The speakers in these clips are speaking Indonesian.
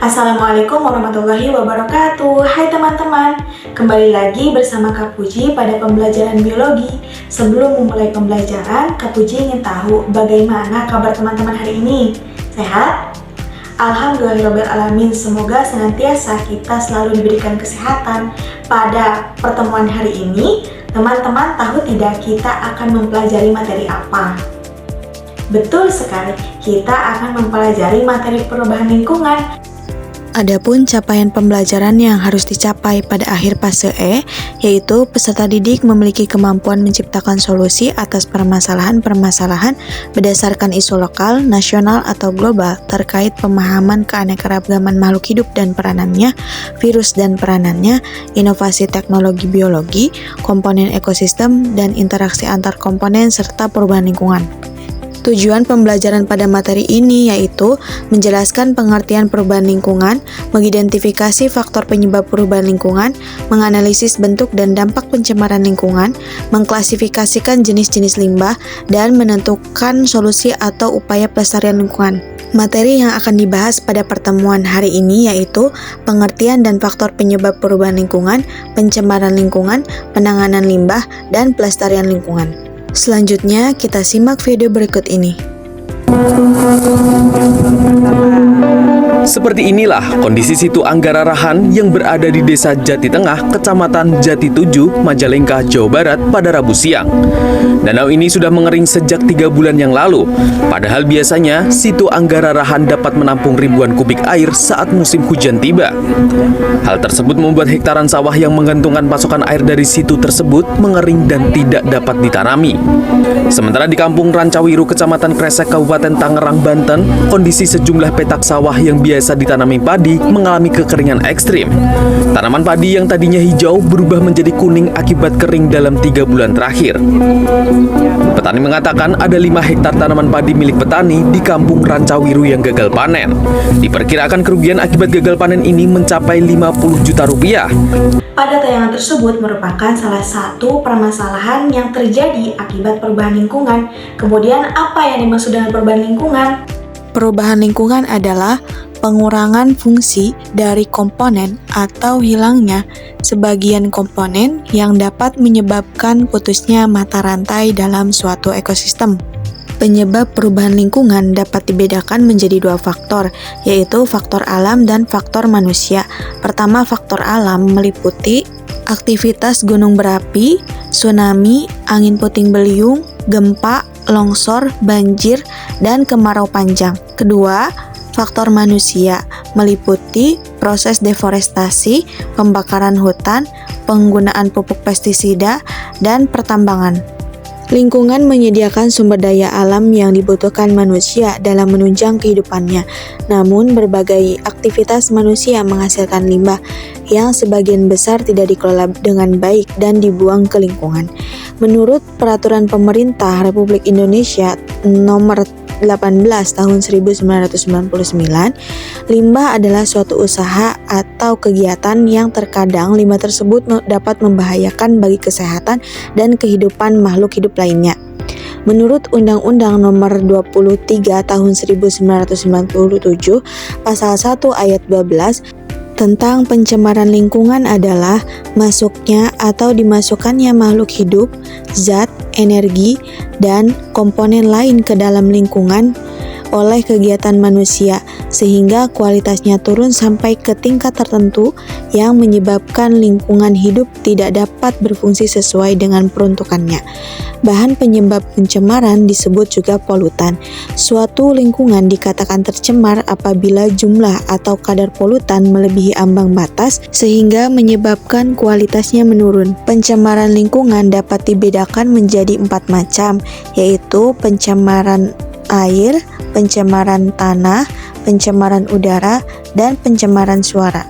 Assalamualaikum warahmatullahi wabarakatuh. Hai teman-teman, kembali lagi bersama Kak Puji pada pembelajaran biologi. Sebelum memulai pembelajaran, Kak Puji ingin tahu bagaimana kabar teman-teman hari ini? Sehat? Alhamdulillahirrahmanirrahim. Semoga senantiasa kita selalu diberikan kesehatan. Pada pertemuan hari ini, teman-teman tahu tidak kita akan mempelajari materi apa? Betul sekali, kita akan mempelajari materi perubahan lingkungan. Adapun capaian pembelajaran yang harus dicapai pada akhir fase E, yaitu peserta didik memiliki kemampuan menciptakan solusi atas permasalahan-permasalahan berdasarkan isu lokal, nasional, atau global terkait pemahaman keanekaragaman makhluk hidup dan peranannya, virus dan peranannya, inovasi teknologi biologi, komponen ekosistem, dan interaksi antar komponen serta perubahan lingkungan. Tujuan pembelajaran pada materi ini yaitu menjelaskan pengertian perubahan lingkungan, mengidentifikasi faktor penyebab perubahan lingkungan, menganalisis bentuk dan dampak pencemaran lingkungan, mengklasifikasikan jenis-jenis limbah, dan menentukan solusi atau upaya pelestarian lingkungan. Materi yang akan dibahas pada pertemuan hari ini yaitu pengertian dan faktor penyebab perubahan lingkungan, pencemaran lingkungan, penanganan limbah, dan pelestarian lingkungan. Selanjutnya, kita simak video berikut ini. Seperti inilah kondisi situ Anggara Rahan yang berada di Desa Jati Tengah, Kecamatan Jati 7, Majalengka, Jawa Barat pada Rabu siang. Danau ini sudah mengering sejak 3 bulan yang lalu. Padahal biasanya situ Anggara Rahan dapat menampung ribuan kubik air saat musim hujan tiba. Hal tersebut membuat hektaran sawah yang menggantungkan pasokan air dari situ tersebut mengering dan tidak dapat ditanami. Sementara di Kampung Rancawiru, Kecamatan Kresek, Kabupaten Tangerang, Banten, kondisi sejumlah petak sawah yang biasa ditanami padi mengalami kekeringan ekstrim. Tanaman padi yang tadinya hijau berubah menjadi kuning akibat kering dalam 3 bulan terakhir. Petani mengatakan ada 5 hektar tanaman padi milik petani di Kampung Rancawiru yang gagal panen. Diperkirakan kerugian akibat gagal panen ini mencapai 50 juta rupiah. Pada tayangan tersebut merupakan salah satu permasalahan yang terjadi akibat perubahan lingkungan. Kemudian apa yang dimaksud dengan perubahan lingkungan? Perubahan lingkungan adalah pengurangan fungsi dari komponen atau hilangnya sebagian komponen yang dapat menyebabkan putusnya mata rantai dalam suatu ekosistem. Penyebab perubahan lingkungan dapat dibedakan menjadi 2 faktor, yaitu faktor alam dan faktor manusia. Pertama, faktor alam meliputi aktivitas gunung berapi, tsunami, angin puting beliung, gempa, longsor, banjir, dan kemarau panjang. Kedua, faktor manusia meliputi proses deforestasi, pembakaran hutan, penggunaan pupuk pestisida, dan pertambangan. Lingkungan menyediakan sumber daya alam yang dibutuhkan manusia dalam menunjang kehidupannya. Namun, berbagai aktivitas manusia menghasilkan limbah yang sebagian besar tidak dikelola dengan baik dan dibuang ke lingkungan. Menurut Peraturan Pemerintah Republik Indonesia Nomor 18 Tahun 1999, limbah adalah suatu usaha atau kegiatan yang terkadang limbah tersebut dapat membahayakan bagi kesehatan dan kehidupan makhluk hidup lainnya. Menurut Undang-Undang Nomor 23 Tahun 1997, Pasal 1 Ayat 12, tentang pencemaran lingkungan adalah masuknya atau dimasukkannya makhluk hidup, zat, energi, dan komponen lain ke dalam lingkungan oleh kegiatan manusia sehingga kualitasnya turun sampai ke tingkat tertentu yang menyebabkan lingkungan hidup tidak dapat berfungsi sesuai dengan peruntukannya. Bahan penyebab pencemaran disebut juga polutan. Suatu lingkungan dikatakan tercemar apabila jumlah atau kadar polutan melebihi ambang batas sehingga menyebabkan kualitasnya menurun. Pencemaran lingkungan dapat dibedakan menjadi 4 macam, yaitu pencemaran air, pencemaran tanah, pencemaran udara, dan pencemaran suara.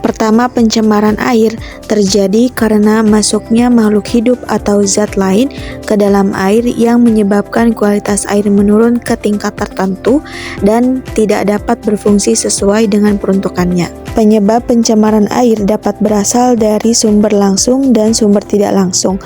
Pertama, pencemaran air terjadi karena masuknya makhluk hidup atau zat lain ke dalam air yang menyebabkan kualitas air menurun ke tingkat tertentu dan tidak dapat berfungsi sesuai dengan peruntukannya. Penyebab pencemaran air dapat berasal dari sumber langsung dan sumber tidak langsung.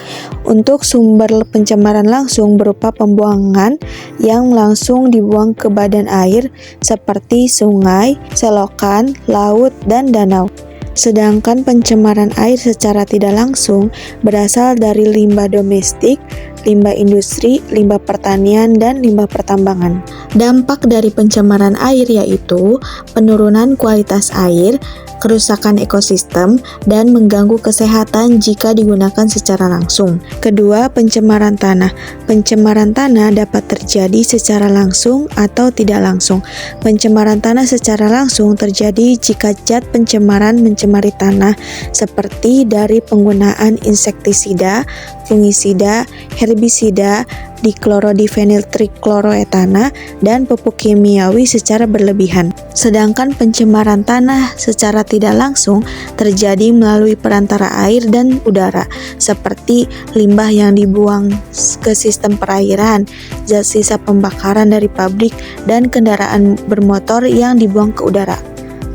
Untuk sumber pencemaran langsung berupa pembuangan yang langsung dibuang ke badan air seperti sungai, selokan, laut, dan danau. Sedangkan pencemaran air secara tidak langsung berasal dari limbah domestik, limbah industri, limbah pertanian, dan limbah pertambangan. Dampak dari pencemaran air yaitu penurunan kualitas air, kerusakan ekosistem, dan mengganggu kesehatan jika digunakan secara langsung. Kedua, pencemaran tanah. Pencemaran tanah dapat terjadi secara langsung atau tidak langsung. Pencemaran tanah secara langsung terjadi jika zat pencemaran mencemari tanah seperti dari penggunaan insektisida, fungisida, herbisida, diklorodifeniltrikloroetana, dan pupuk kimiawi secara berlebihan. Sedangkan pencemaran tanah secara tidak langsung terjadi melalui perantara air dan udara, seperti limbah yang dibuang ke sistem perairan, zat sisa pembakaran dari pabrik, dan kendaraan bermotor yang dibuang ke udara.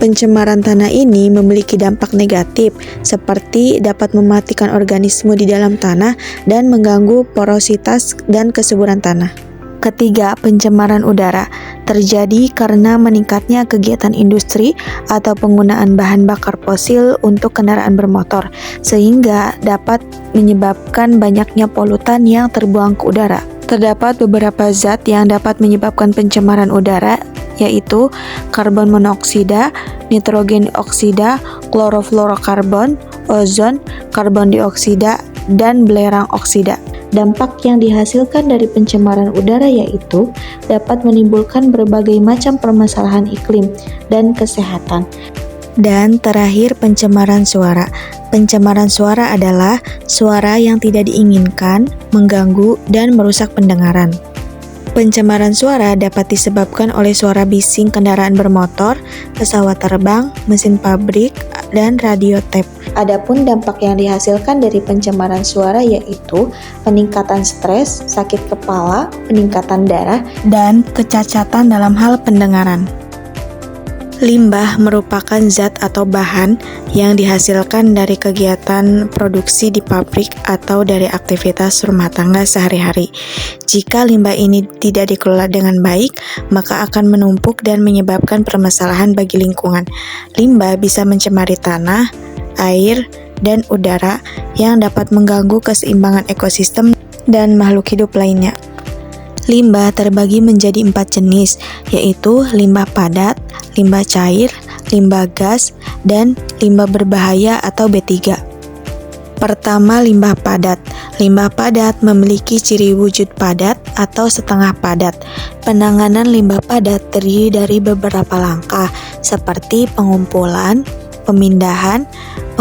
Pencemaran tanah ini memiliki dampak negatif, seperti dapat mematikan organisme di dalam tanah dan mengganggu porositas dan kesuburan tanah. Ketiga, pencemaran udara terjadi karena meningkatnya kegiatan industri atau penggunaan bahan bakar fosil untuk kendaraan bermotor, sehingga dapat menyebabkan banyaknya polutan yang terbuang ke udara. Terdapat beberapa zat yang dapat menyebabkan pencemaran udara, yaitu karbon monoksida, nitrogen oksida, klorofluorokarbon, ozon, karbon dioksida, dan belerang oksida. Dampak yang dihasilkan dari pencemaran udara yaitu dapat menimbulkan berbagai macam permasalahan iklim dan kesehatan. Dan terakhir, pencemaran suara. Pencemaran suara adalah suara yang tidak diinginkan, mengganggu, dan merusak pendengaran. Pencemaran suara dapat disebabkan oleh suara bising kendaraan bermotor, pesawat terbang, mesin pabrik, dan radio tape. Adapun dampak yang dihasilkan dari pencemaran suara yaitu peningkatan stres, sakit kepala, peningkatan darah, dan kecacatan dalam hal pendengaran. Limbah merupakan zat atau bahan yang dihasilkan dari kegiatan produksi di pabrik atau dari aktivitas rumah tangga sehari-hari. Jika limbah ini tidak dikelola dengan baik, maka akan menumpuk dan menyebabkan permasalahan bagi lingkungan. Limbah bisa mencemari tanah, air, dan udara yang dapat mengganggu keseimbangan ekosistem dan makhluk hidup lainnya. Limbah terbagi menjadi 4 jenis, yaitu limbah padat, limbah cair, limbah gas, dan limbah berbahaya atau B3. Pertama, limbah padat. Limbah padat memiliki ciri wujud padat atau setengah padat. Penanganan limbah padat terdiri dari beberapa langkah, seperti pengumpulan, pemindahan,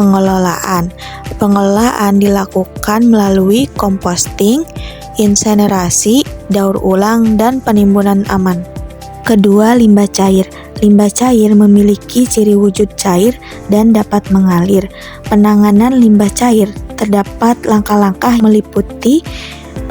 pengelolaan. Pengelolaan dilakukan melalui composting, insenerasi, daur ulang, dan penimbunan aman. Kedua, limbah cair. Limbah cair memiliki ciri wujud cair dan dapat mengalir. Penanganan limbah cair terdapat langkah-langkah meliputi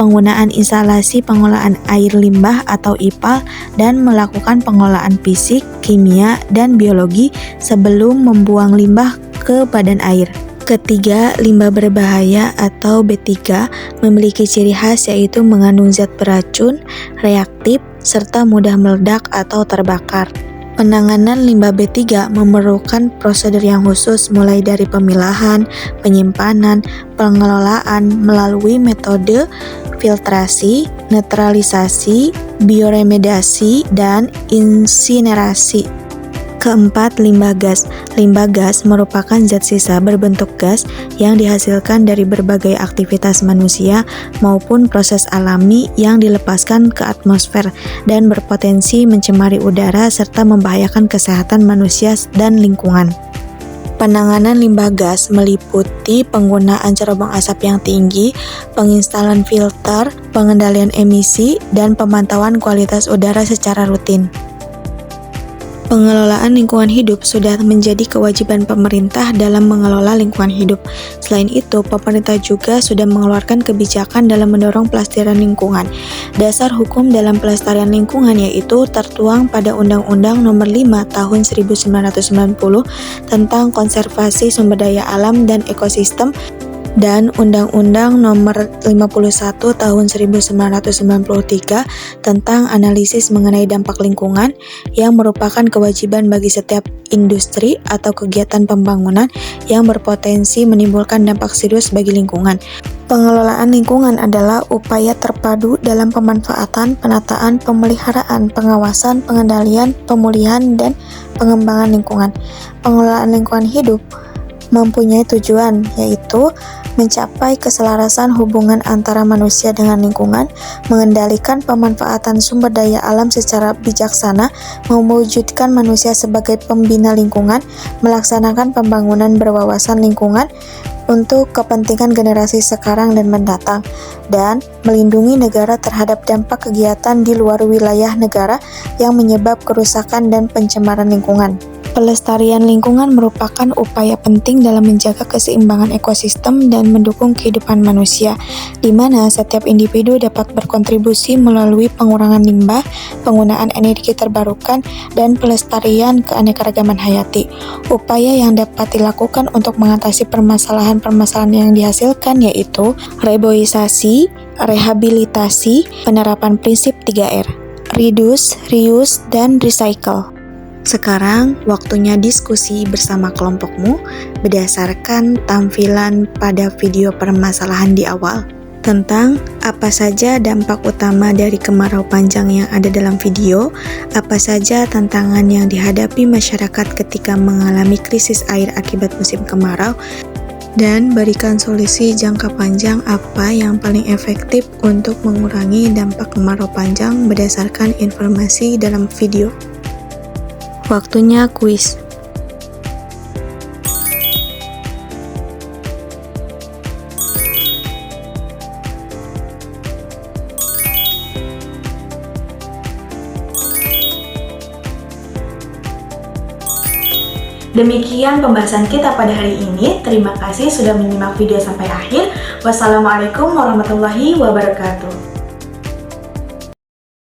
penggunaan instalasi pengolahan air limbah atau IPAL dan melakukan pengolahan fisik, kimia, dan biologi sebelum membuang limbah ke badan air. Ketiga, limbah berbahaya atau B3 memiliki ciri khas yaitu mengandung zat beracun, reaktif, serta mudah meledak atau terbakar. Penanganan limbah B3 memerlukan prosedur yang khusus mulai dari pemilahan, penyimpanan, pengelolaan melalui metode filtrasi, netralisasi, bioremediasi, dan insinerasi. Keempat, limbah gas. Limbah gas merupakan zat sisa berbentuk gas yang dihasilkan dari berbagai aktivitas manusia maupun proses alami yang dilepaskan ke atmosfer dan berpotensi mencemari udara serta membahayakan kesehatan manusia dan lingkungan. Penanganan limbah gas meliputi penggunaan cerobong asap yang tinggi, penginstalan filter, pengendalian emisi, dan pemantauan kualitas udara secara rutin. Pengelolaan lingkungan hidup sudah menjadi kewajiban pemerintah dalam mengelola lingkungan hidup. Selain itu, pemerintah juga sudah mengeluarkan kebijakan dalam mendorong pelestarian lingkungan. Dasar hukum dalam pelestarian lingkungan yaitu tertuang pada Undang-Undang Nomor 5 Tahun 1990 tentang Konservasi Sumber Daya Alam dan Ekosistem dan Undang-Undang Nomor 51 Tahun 1993 tentang analisis mengenai dampak lingkungan yang merupakan kewajiban bagi setiap industri atau kegiatan pembangunan yang berpotensi menimbulkan dampak serius bagi lingkungan. Pengelolaan lingkungan adalah upaya terpadu dalam pemanfaatan, penataan, pemeliharaan, pengawasan, pengendalian, pemulihan, dan pengembangan lingkungan. Pengelolaan lingkungan hidup mempunyai tujuan, yaitu mencapai keselarasan hubungan antara manusia dengan lingkungan, mengendalikan pemanfaatan sumber daya alam secara bijaksana, mewujudkan manusia sebagai pembina lingkungan, melaksanakan pembangunan berwawasan lingkungan untuk kepentingan generasi sekarang dan mendatang, dan melindungi negara terhadap dampak kegiatan di luar wilayah negara yang menyebab kerusakan dan pencemaran lingkungan. Pelestarian lingkungan merupakan upaya penting dalam menjaga keseimbangan ekosistem dan mendukung kehidupan manusia, di mana setiap individu dapat berkontribusi melalui pengurangan limbah, penggunaan energi terbarukan, dan pelestarian keanekaragaman hayati. Upaya yang dapat dilakukan untuk mengatasi permasalahan-permasalahan yang dihasilkan yaitu reboisasi, rehabilitasi, penerapan prinsip 3R, reduce, reuse, dan recycle. Sekarang waktunya diskusi bersama kelompokmu berdasarkan tampilan pada video permasalahan di awal tentang apa saja dampak utama dari kemarau panjang yang ada dalam video, apa saja tantangan yang dihadapi masyarakat ketika mengalami krisis air akibat musim kemarau, dan berikan solusi jangka panjang apa yang paling efektif untuk mengurangi dampak kemarau panjang berdasarkan informasi dalam video. Waktunya kuis. Demikian pembahasan kita pada hari ini. Terima kasih sudah menyimak video sampai akhir. Wassalamualaikum warahmatullahi wabarakatuh.